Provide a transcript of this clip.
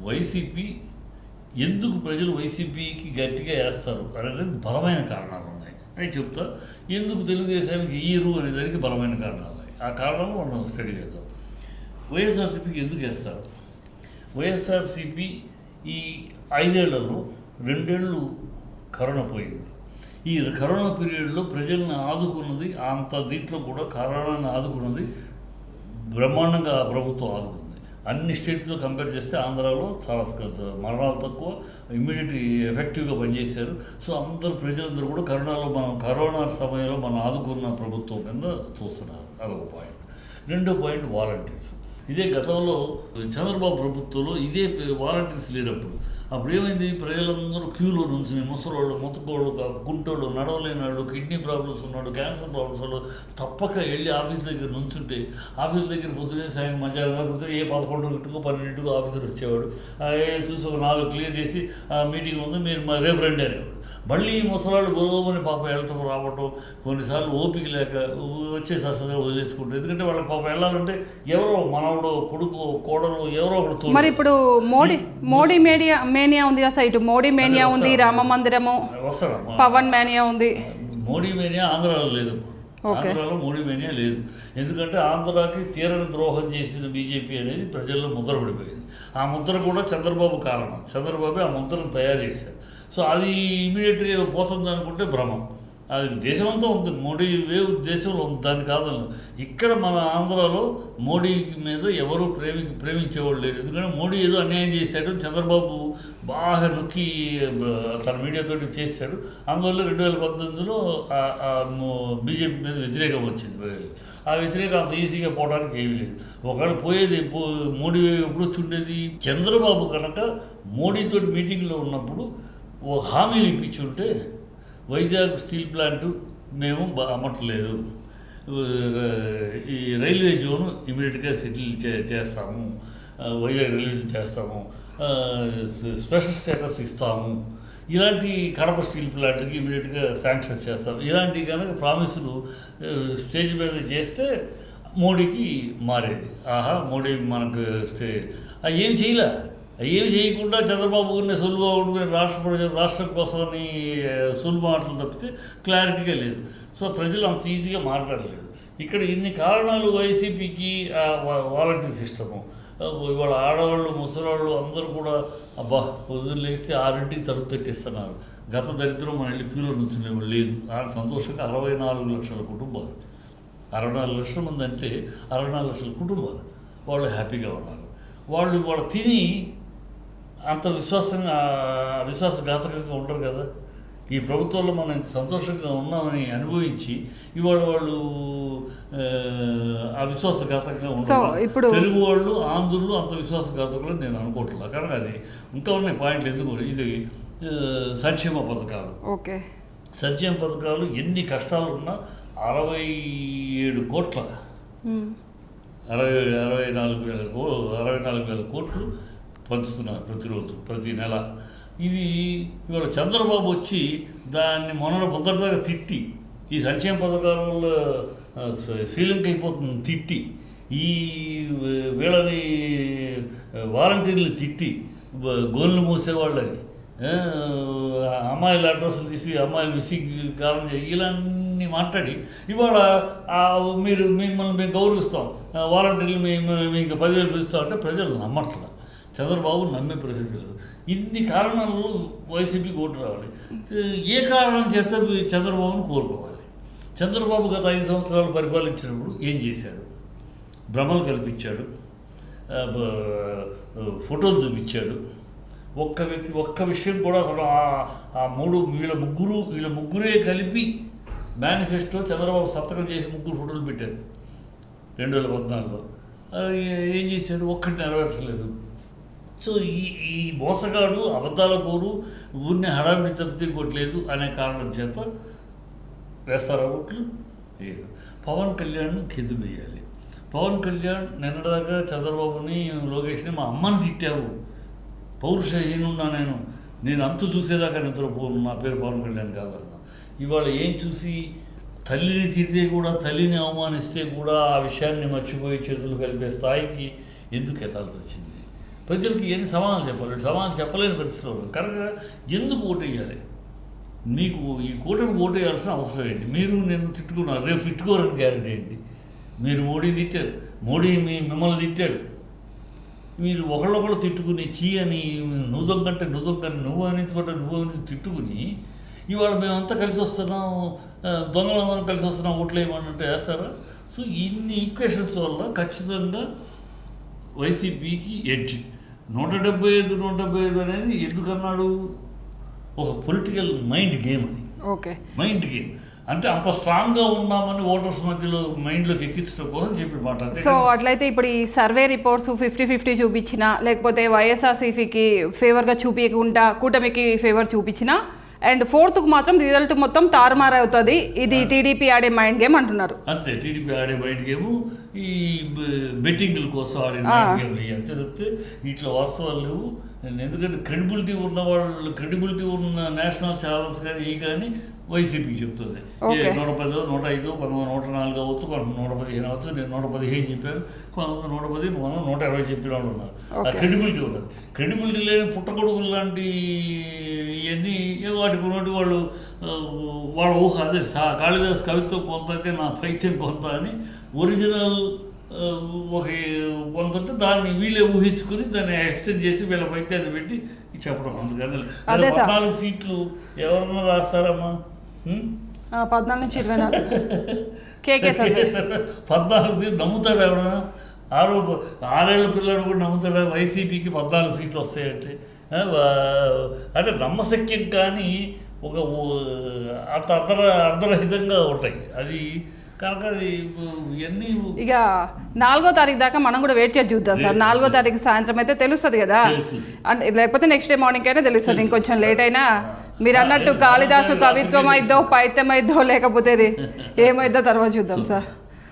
YCP ఎందుకు ప్రజలు వైసీపీకి గట్టిగా వేస్తారు అనేది బలమైన కారణాలు ఉన్నాయి అని చెప్తా. ఎందుకు తెలుగుదేశానికి ఈరు అనే దానికి బలమైన కారణాలు ఉన్నాయి. ఆ కారణాలు మనం స్టడీ చేద్దాం. వైఎస్ఆర్సీపీకి ఎందుకు వేస్తారు? వైఎస్ఆర్సీపీ ఈ 5 ఏళ్లలో 2 ఏళ్ళు కరోనా పోయింది. ఈ కరోనా పీరియడ్లో ప్రజల్ని ఆదుకున్నది, అంత దీంట్లో కూడా కరోనాని ఆదుకున్నది బ్రహ్మాండంగా ప్రభుత్వం ఆదుకుంది. అన్ని స్టేట్స్లో కంపేర్ చేస్తే ఆంధ్రాలో చాలా మరణాలు తక్కువ, ఇమ్మీడియట్ ఎఫెక్టివ్గా పనిచేశారు. సో అందరూ ప్రజలందరూ కూడా కరోనా సమయంలో మనం ఆదుకున్న ప్రభుత్వం కింద చూస్తున్నారు. అదొక పాయింట్. రెండో పాయింట్ వాలంటీర్స్. ఇదే గతంలో చంద్రబాబు ప్రభుత్వంలో ఇదే వాలంటీర్స్ లేనప్పుడు అప్పుడు ఏమైంది? ప్రజలందరూ క్యూలో నుంచుని ముసలోళ్ళు, ముతకోళ్ళు, గుంటోళ్ళు, నడవలేని వాళ్ళు, కిడ్నీ ప్రాబ్లమ్స్ ఉన్నాడు, క్యాన్సర్ ప్రాబ్లమ్స్ వాళ్ళు తప్పక వెళ్ళి ఆఫీస్ దగ్గర నుంచుంటే ఆఫీస్ దగ్గర పొద్దునే సాయం మధ్యాహ్నం దాకా కూర్చొని 11 12 ఆఫీసర్ వచ్చేవాడు. చూసి ఒక 4 క్లియర్ చేసి మీటింగ్ ఉంది, మీరు రేపు రండి అనేవాడు. మళ్ళీ ముసలాళ్ళు బరువుని పాపం వెళ్ళటం రావటం, కొన్నిసార్లు ఓపిక లేక వచ్చేసి అసలు వదిలేసుకుంటారు. ఎందుకంటే వాళ్ళకి పాపం వెళ్ళాలంటే ఎవరో మనవడో, కొడుకు, కోడలు ఎవరో ఒకటి. మరి ఇప్పుడు మోడీ మేనియా ఉంది కదా, ఇటు మోడీ మేనియా ఉంది, రామ మందిరము, పవన్ మేనియా ఉంది. మోడీ మేనియా ఆంధ్రాలో లేదు. ఆంధ్రాలో మోడీ మేనియా లేదు. ఎందుకంటే ఆంధ్రాకి తీరని ద్రోహం చేసిన బీజేపీ అనేది ప్రజల్లో ముద్ర పడిపోయింది. ఆ ముద్ర కూడా చంద్రబాబు కారణం. చంద్రబాబు ఆ ముద్రను తయారు చేశారు. సో అది ఇమీడియట్గా ఏదో పోతుంది అనుకుంటే భ్రమం. అది దేశమంతా ఉంది, మోడీ వేవ్ దేశంలో ఉంది, దాన్ని కాదని. ఇక్కడ మన ఆంధ్రాలో మోడీ మీద ఎవరు ప్రేమించేవాళ్ళు లేరు. ఎందుకంటే మోడీ ఏదో అన్యాయం చేశాడు, చంద్రబాబు బాగా నొక్కి తన మీడియాతోటి చేశాడు. అందువల్ల 2018లో బీజేపీ మీద వ్యతిరేకం వచ్చింది ప్రజలు. ఆ వ్యతిరేకం అంత ఈజీగా పోవడానికి ఏమీ లేదు. ఒకవేళ పోయేది మోడీ ఎప్పుడు వచ్చుండేది? చంద్రబాబు కనుక మోడీతో మీటింగ్లో ఉన్నప్పుడు ఓ హామీలు ఇప్పించుంటే వైజాగ్ స్టీల్ ప్లాంటు మేము అమ్మట్లేదు, ఈ రైల్వే జోను ఇమీడియట్గా సెటిల్ చేస్తాము, వైజాగ్ రైల్వే జోన్ చేస్తాము, స్పెషల్ స్టేటస్ ఇస్తాము, ఇలాంటి కడప స్టీల్ ప్లాంట్కి ఇమీడియట్గా శాంక్షన్ చేస్తాము, ఇలాంటి కనుక ప్రామిసులు స్టేజ్ మీద చేస్తే మోడీకి మారేది. ఆహా, మోడీ మనకు ఏం చేయలే. ఏమి చేయకుండా చంద్రబాబు గారిని సులువుగా రాష్ట్రం కోసమని సులువు మాటలు తప్పితే క్లారిటీగా లేదు. సో ప్రజలు అంత ఈజీగా మాట్లాడలేదు. ఇక్కడ ఇన్ని కారణాలు వైసీపీకి వాలంటీర్ సిస్టము. ఇవాళ ఆడవాళ్ళు, ముసలాళ్ళు అందరూ కూడా అబ్బా పొద్దున్న లేస్తే 6ంటికి తలుపు తట్టిస్తున్నారు. గత దరిద్రం మన ఇల్లు క్యూలో నుంచునేవాళ్ళు లేదు. సంతోషంగా 64 లక్షల కుటుంబాలు, 64 లక్షల మంది అంటే 64 లక్షల కుటుంబాలు వాళ్ళు హ్యాపీగా ఉన్నారు. వాళ్ళు తిని అంత విశ్వాసఘాతకంగా ఉంటారు కదా. ఈ ప్రభుత్వంలో మనం ఇంత సంతోషంగా ఉన్నామని అనుభవించి ఇవాళ వాళ్ళు ఆ విశ్వాసఘాతకంగా ఉంటారు. తెలుగు వాళ్ళు, ఆంధ్రులు అంత విశ్వాసఘాతకులు నేను అనుకోవట్లేదు. కానీ అది ఇంకా ఉన్నాయి పాయింట్లు. ఎందుకు? ఇది సంక్షేమ పథకాలు. ఓకే, సంక్షేమ పథకాలు ఎన్ని కష్టాలు ఉన్నా 67 కోట్ల 64,000 కోట్లు పంచుతున్నారు ప్రతిరోజు, ప్రతి నెల. ఇది ఇవాళ చంద్రబాబు వచ్చి దాన్ని మొదటిదాకా తిట్టి, ఈ సంక్షేమ పథకాల శ్రీలంక అయిపోతుంది తిట్టి, ఈ వీళ్ళని వాలంటీర్లు తిట్టి, గోళ్ళు మూసేవాళ్ళని, అమ్మాయిల అడ్రస్లు తీసి అమ్మాయిలు మిస్సింగ్ కారణం ఇలాన్ని మాట్లాడి ఇవాళ మిమ్మల్ని మేము గౌరవిస్తాం, వాలంటీర్లు మీకు 10,000 పిలుస్తామంటే ప్రజలు నమ్మట్లేదు. చంద్రబాబు నమ్మే పరిస్థితి లేదు. ఇన్ని కారణాలు వైసీపీకి ఓటు రావాలి. ఏ కారణం చేత చంద్రబాబును కోరుకోవాలి? చంద్రబాబు గత 5 సంవత్సరాలు పరిపాలించినప్పుడు ఏం చేశాడు? భ్రమలు కల్పించాడు, ఫోటోలు చూపించాడు. ఒక్క విషయం కూడా అసలు వీళ్ళ ముగ్గురే కలిపి మేనిఫెస్టో చంద్రబాబు సంతకం చేసి 3 ఫోటోలు పెట్టారు 2014లో. ఏం చేశాడు? ఒక్కటి నెరవేర్చలేదు. సో ఈ మోసగాడు, అబద్ధాల కోరు, ఊరిని హడావిడి తప్పితే కొట్టలేదు అనే కారణం చేత వేస్తారా ఓట్లు? లేదు. పవన్ కళ్యాణ్ కెద్దు వేయాలి. పవన్ కళ్యాణ్ నిన్నదాకా చంద్రబాబుని, లోకేష్ని మా అమ్మని తిట్టావు, పౌరుషహీనున్నా నేను అంతు చూసేదాకా నిద్రపోను, నా పేరు పవన్ కళ్యాణ్ కాదన్నా. ఇవాళ ఏం చూసి తల్లిని తిడితే కూడా, తల్లిని అవమానిస్తే కూడా ఆ విషయాన్ని మర్చిపోయి చేతులు కలిపే స్థాయికి ఎందుకు వెళ్ళాల్సి వచ్చింది? ప్రజలకి ఎన్ని సమాధానం చెప్పాలి, సమాధానం చెప్పలేని పరిస్థితిలో ఉన్నారు. కనుక ఎందుకు ఓటేయాలి? మీకు ఈ కూటమికి ఓటేయాల్సిన అవసరం ఏంటి? మీరు నేను తిట్టుకున్నారు, రేపు తిట్టుకోరని గ్యారెంటీ ఏంటి? మీరు మోడీ తిట్టారు, మోడీ మిమ్మల్ని తిట్టాడు, మీరు ఒకళ్ళొకళ్ళు తిట్టుకుని చీ అని నువ్వొంకంటే నువ్వొంకని నువ్వు అనించబడ్డ నువ్వు అని తిట్టుకుని ఇవాళ మేమంతా కలిసి వస్తున్నాం, దొంగలందరం కలిసి వస్తున్నాం ఓట్లు వేయమన్నట్టు వేస్తారా? సో ఇన్ని ఈక్వేషన్స్ వల్ల ఖచ్చితంగా వైసీపీకి ఎడ్జ్. 175 అనేది ఎందుకన్నాడు? ఒక పొలిటికల్ మైండ్ గేమ్ అది. ఓకే, మైండ్ గేమ్ అంటే అంత స్ట్రాంగ్గా ఉన్నామని ఓటర్స్ మధ్యలో మైండ్లోకి ఎక్కించడం కోసం చెప్పిన మాట. సో అట్లయితే ఇప్పుడు ఈ సర్వే రిపోర్ట్స్ 50-50 చూపించినా, లేకపోతే వైఎస్ఆర్సీపీకి ఫేవర్గా చూపించకుండా కూటమికి ఫేవర్ చూపించినా, అండ్ 4th మాత్రం రిజల్ట్ మొత్తం తారుమారు అవుతుంది, ఇది టీడీపీ ఆడే మైండ్ గేమ్ అంటున్నారు. అంతే, టీడీపీ ఆడే మైండ్ గేము, ఈ బెట్టింగ్ల కోసం ఆడే మైండ్ గేమ్లు అంతే తప్పితే ఇట్లా వాస్తవాలు లేవు. ఎందుకంటే క్రెడిబిలిటీ ఉన్న వాళ్ళు, క్రెడిబిలిటీ ఉన్న నేషనల్ ఛానల్స్ కానీ ఈ కానీ వైసీపీకి చెప్తుంది 110, 105, 104 అవచ్చు, 115 అవచ్చు. నేను 115 చెప్పాను, 110, 120 చెప్పిన వాళ్ళు ఉన్నారు. ఆ క్రెడిబిలిటీ ఉన్నది. క్రెడిబిలిటీ లేని పుట్టగొడుగులు లాంటి ఇవన్నీ ఏదో వాటికి ఉన్నట్టు వాళ్ళు వాళ్ళ ఊహ అదే కాళిదాస్ కవిత్వం కొంత అయితే నా పైత్యం కొంత అని ఒరిజినల్ ఒక కొంత ఉంటే దాన్ని వీళ్ళే ఊహించుకుని దాన్ని ఎక్స్టెండ్ చేసి వీళ్ళ పైత్యాన్ని పెట్టి చెప్పడం. అందుకని 14 సీట్లు ఎవరన్నా రాస్తారమ్మా? 14 నుంచి 24 కేకే 14 సీట్లు నమ్ముతాడు ఎవడన్నా? 6 ఏళ్ళ పిల్లడు కూడా నమ్ముతాడా వైసీపీకి 14 సీట్లు వస్తాయంటే? అంటే నమ్మశక్యం కానీ ఒక అంత అర్ధరహితంగా ఉంటాయి అది. కనుక ఇవన్నీ ఇక 4వ తారీఖు దాకా మనం కూడా వెయిట్ చేసి చూద్దాం సార్. 4వ తారీఖు సాయంత్రం అయితే తెలుస్తుంది కదా, అంటే లేకపోతే నెక్స్ట్ డే మార్నింగ్ అయినా తెలుస్తుంది. ఇంకొంచెం లేట్ అయినా మీరు అన్నట్టు కాళిదాసు కవిత్వం అయిద్దో పైత్యం అయిద్దో లేకపోతే ఏమైద్దో తర్వాత చూద్దాం సార్.